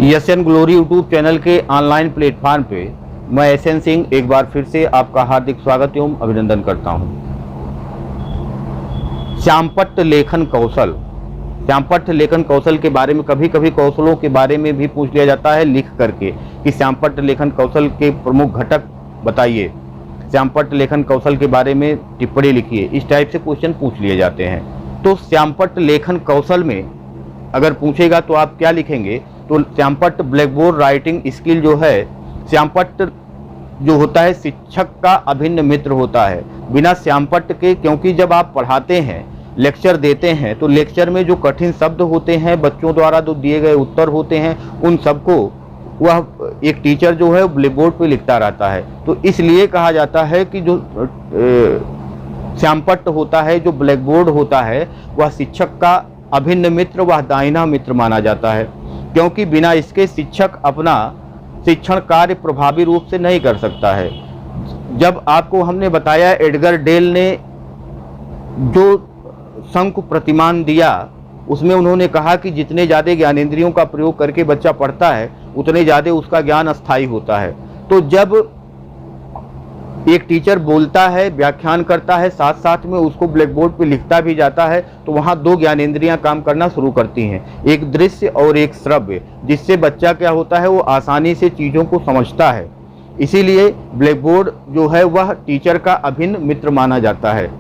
SN glory YouTube channel के online platform पे मैं एसएन सिंह एक बार फिर से आपका हार्दिक स्वागत एवं अभिनंदन करता हूं। श्यामपट्ट लेखन कौशल, श्यामपट्ट लेखन कौशल के बारे में कभी कभी कौशलों के बारे में भी पूछ लिया जाता है लिख करके कि श्यामपट्ट लेखन कौशल के प्रमुख घटक बताइए, श्यामपट्ट लेखन कौशल के बारे में टिप्पणी लिखिए। इस टाइप से क्वेश्चन पूछ लिए जाते हैं। तो श्यामपट्ट लेखन कौशल में अगर पूछेगा तो आप क्या लिखेंगे? तो श्यामपट्ट ब्लैकबोर्ड राइटिंग स्किल जो है, श्यामपट्ट जो होता है शिक्षक का अभिन्न मित्र होता है। बिना श्यामपट्ट के, क्योंकि जब आप पढ़ाते हैं, लेक्चर देते हैं, तो लेक्चर में जो कठिन शब्द होते हैं, बच्चों द्वारा जो दिए गए उत्तर होते हैं, उन सबको वह एक टीचर जो है ब्लैकबोर्ड पे लिखता रहता है। तो इसलिए कहा जाता है कि जो श्यामपट्ट होता है, जो ब्लैकबोर्ड होता है, वह शिक्षक का अभिन्न मित्र, वह दाहिना मित्र माना जाता है, क्योंकि बिना इसके शिक्षक अपना शिक्षण कार्य प्रभावी रूप से नहीं कर सकता है। जब आपको हमने बताया एडगर डेल ने जो शंकु प्रतिमान दिया, उसमें उन्होंने कहा कि जितने ज़्यादा ज्ञानेंद्रियों का प्रयोग करके बच्चा पढ़ता है, उतने ज़्यादा उसका ज्ञान अस्थायी होता है। तो जब एक टीचर बोलता है, व्याख्यान करता है, साथ साथ में उसको ब्लैकबोर्ड पे लिखता भी जाता है, तो वहाँ दो ज्ञानेंद्रियाँ काम करना शुरू करती हैं, एक दृश्य और एक श्रव्य, जिससे बच्चा क्या होता है, वो आसानी से चीज़ों को समझता है। इसीलिए ब्लैकबोर्ड जो है वह टीचर का अभिन्न मित्र माना जाता है।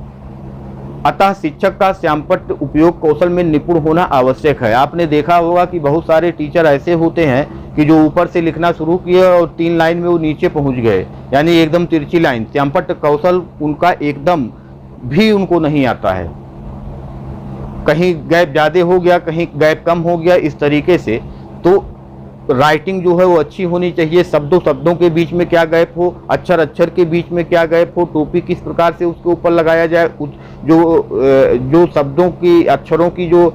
अतः शिक्षक का श्यामपट्ट उपयोग कौशल में निपुण होना आवश्यक है। आपने देखा होगा कि बहुत सारे टीचर ऐसे होते हैं कि जो ऊपर से लिखना शुरू किए और 3 लाइन में वो नीचे पहुंच गए, यानी एकदम तिरछी लाइन। श्यामपट्ट कौशल उनका एकदम भी उनको नहीं आता है, कहीं गैप ज़्यादा हो गया, कहीं गैप कम हो गया, इस तरीके से। तो राइटिंग जो है वो अच्छी होनी चाहिए, शब्दों शब्दों के बीच में क्या गैप हो, अक्षर अक्षर के बीच में क्या गैप हो, टोपी किस प्रकार से उसके ऊपर लगाया जाए, जो शब्दों की, अक्षरों की जो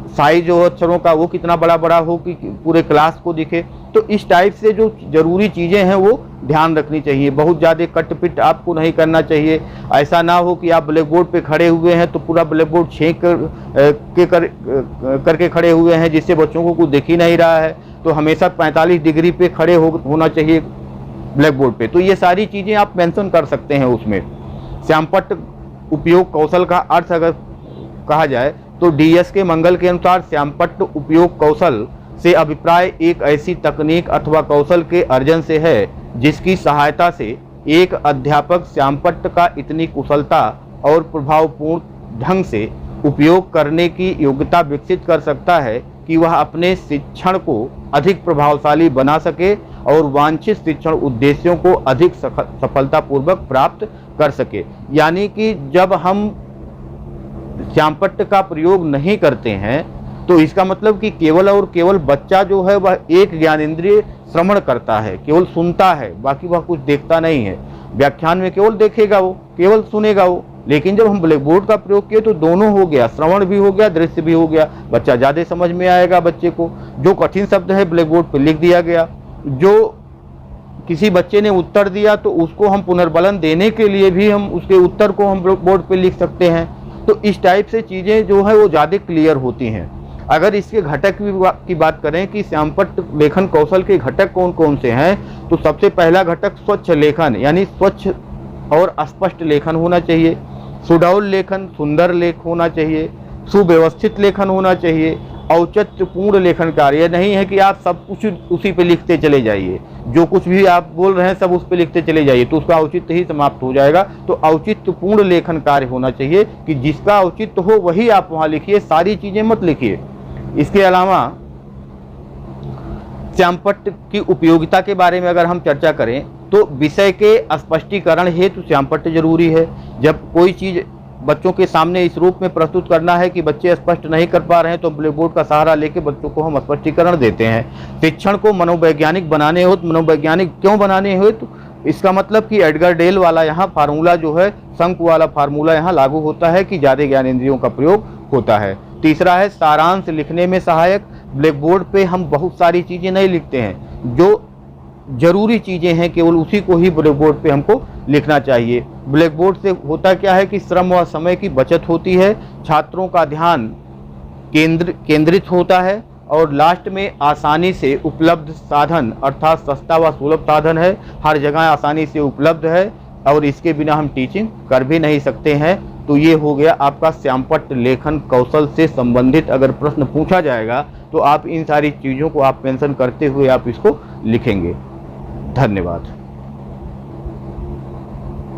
साइज हो अक्षरों का, वो कितना बड़ा बड़ा हो कि पूरे क्लास को दिखे। तो इस टाइप से जो जरूरी चीज़ें हैं वो ध्यान रखनी चाहिए। बहुत ज़्यादा कट पिट आपको नहीं करना चाहिए। ऐसा ना हो कि आप ब्लैकबोर्ड पे खड़े हुए हैं तो पूरा ब्लैकबोर्ड छेक करके खड़े हुए हैं, जिससे बच्चों को कुछ दिख ही नहीं रहा है। तो हमेशा 45 डिग्री पे खड़े होना चाहिए ब्लैकबोर्ड पे। तो ये सारी चीज़ें आप मेंशन कर सकते हैं उसमें। श्यामपट्ट उपयोग कौशल का अर्थ अगर कहा जाए तो डीएस के मंगल के अनुसार श्यामपट्ट उपयोग कौशल से अभिप्राय एक ऐसी तकनीक अथवा कौशल के अर्जन से है जिसकी सहायता से एक अध्यापक श्यामपट्ट का इतनी कुशलता और प्रभावपूर्ण ढंग से उपयोग करने की योग्यता विकसित कर सकता है कि वह अपने शिक्षण को अधिक प्रभावशाली बना सके और वांछित शिक्षण उद्देश्यों को अधिक सफलतापूर्वक प्राप्त कर सके। यानी कि जब हम श्यामपट्ट का प्रयोग नहीं करते हैं तो इसका मतलब कि केवल और केवल बच्चा जो है वह एक ज्ञानेंद्रिय श्रवण करता है, केवल सुनता है, बाकी वह कुछ देखता नहीं है। व्याख्यान में केवल देखेगा वो, केवल सुनेगा वो। लेकिन जब हम ब्लैकबोर्ड का प्रयोग किए तो दोनों हो गया, श्रवण भी हो गया, दृश्य भी हो गया। बच्चा ज़्यादा समझ में आएगा बच्चे को। जो कठिन शब्द है ब्लैकबोर्ड पर लिख दिया गया, जो किसी बच्चे ने उत्तर दिया तो उसको हम पुनर्बलन देने के लिए भी हम उसके उत्तर को हम बोर्ड पे लिख सकते हैं। तो इस टाइप से चीज़ें जो है वो ज़्यादा क्लियर होती हैं। अगर इसके घटक की बात करें कि श्यामपट्ट लेखन कौशल के घटक कौन कौन से हैं, तो सबसे पहला घटक स्वच्छ लेखन, यानी स्वच्छ और स्पष्ट लेखन होना चाहिए। सुडौल लेखन, सुंदर लेख होना चाहिए। सुव्यवस्थित लेखन होना चाहिए। औचित्यपूर्ण लेखन कार्य, यह नहीं है कि आप सब कुछ उसी पे लिखते चले जाइए, जो कुछ भी आप बोल रहे हैं सब उस पे लिखते चले जाइए, तो उसका औचित्य ही समाप्त हो जाएगा। तो औचित्यपूर्ण लेखन कार्य होना चाहिए कि जिसका औचित्य हो वही आप वहाँ लिखिए, सारी चीज़ें मत लिखिए। इसके अलावा श्यामपट्ट की उपयोगिता के बारे में अगर हम चर्चा करें तो विषय के स्पष्टीकरण हेतु श्यामपट्ट जरूरी है। जब कोई चीज़ बच्चों के सामने इस रूप में प्रस्तुत करना है कि बच्चे स्पष्ट नहीं कर पा रहे हैं, तो ब्लैकबोर्ड का सहारा लेके बच्चों को हम स्पष्टीकरण देते हैं। शिक्षण को मनोवैज्ञानिक बनाने हो तो मनोवैज्ञानिक क्यों बनाने हो, तो इसका मतलब कि एडगर डेल वाला यहाँ फार्मूला जो है, शंकु वाला फार्मूला यहाँ लागू होता है कि ज़्यादा ज्ञानेंद्रियों का प्रयोग होता है। तीसरा है सारांश लिखने में सहायक। ब्लैकबोर्ड पे हम बहुत सारी चीज़ें नहीं लिखते हैं, जो जरूरी चीज़ें हैं केवल उसी को ही ब्लैकबोर्ड पे हमको लिखना चाहिए। ब्लैकबोर्ड से होता क्या है कि श्रम व समय की बचत होती है, छात्रों का ध्यान केंद्रित होता है और लास्ट में आसानी से उपलब्ध साधन, अर्थात सस्ता व सुलभ साधन है, हर जगह आसानी से उपलब्ध है और इसके बिना हम टीचिंग कर भी नहीं सकते हैं। तो ये हो गया आपका श्यामपट्ट लेखन कौशल से संबंधित अगर प्रश्न पूछा जाएगा तो आप इन सारी चीज़ों को आप मेंशन करते हुए आप इसको लिखेंगे। धन्यवाद।